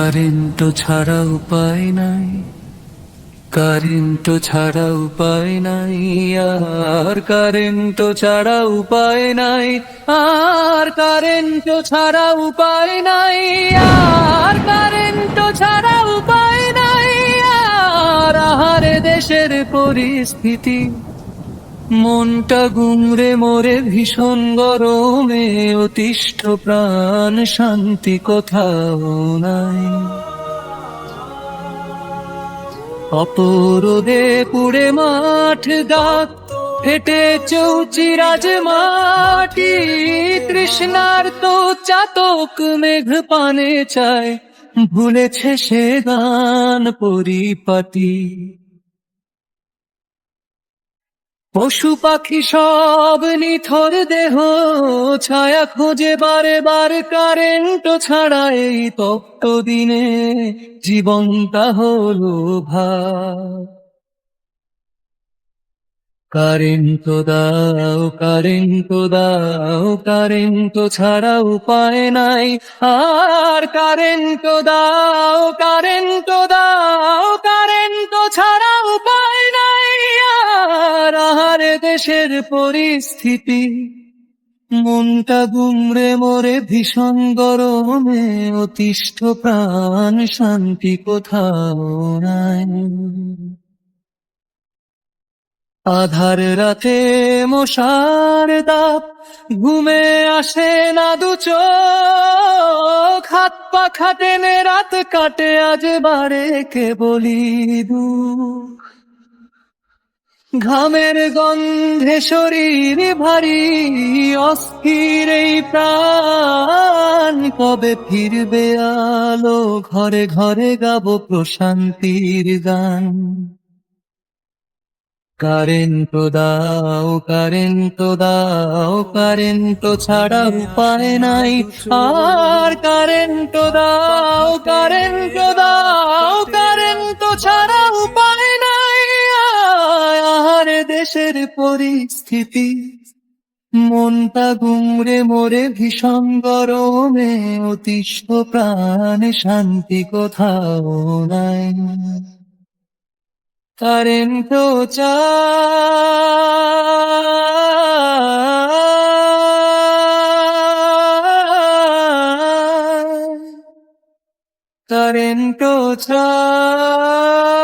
Current ছাড়া উপায় নাই, কারেন্ট ছাড়া উপায় নাই, আর কারেন্ট ছাড়া উপায় নাই, আর কারেন্ট ছাড়া উপায় নাই, আর কারেন্ট ছাড়া উপায় নাই, আর আহারে দেশের পরিস্থিতি, মনটা গুমরে মোরে ভীষণ গরমে, অতিষ্ঠ প্রাণ শান্তি কোথাও নাই। অপরোদে পুড়ে মাঠ গাত, ফেটে চৌচিরাজ মাটি, তৃষ্ণার তো চাতক মেঘ পানে চায়, ভুলেছে সে গান পরিপাটি। পশু পাখি সব নিথর দেহ ছায়া খোঁজে বারে বার, কারেন্ট ছাড়া এই তপ্ত দিনে জীবনটা হলো ভার। কারেন্ট দাও, কারেন্ট দাও, কারেন্ট ছাড়া উপায় নাই, আর কারেন্ট দাও, কারেন্ট দাও, কারেন্ট ছাড়া উপায় নাই, আর আহারে দেশের পরিস্থিতি, মনটা গুমরে মোরে ভীষণ গরমে, অতিষ্ঠ প্রাণ শান্তি কোথাও নাই। আধার রাতে মশার দাপ, ঘুমে আসে না দু চোখ, হাত পাখা টেনে রাত কাটে আজ বারে কেবলি দুঃখ। ঘামের গন্ধে শরীর ভারী, অস্থির এই প্রাণ, কবে ফিরবে আলো, ঘরে ঘরে গাবো প্রশান্তির গান। কারেন্ট দাও, কারেন্ট দাও, কারেন্ট ছাড়া উপায় নাই, আর কারেন্ট দাও, কারেন্ট দাও, কারেন্ট ছাড়া উপায় নাই, আর দেশের পরিস্থিতি, মনটা গুমরে মোরে ভীষণ গরমে, অতিষ্ঠ প্রাণ শান্তি কোথাও নাই। কারেন্ট চাই, কারেন্ট চাই।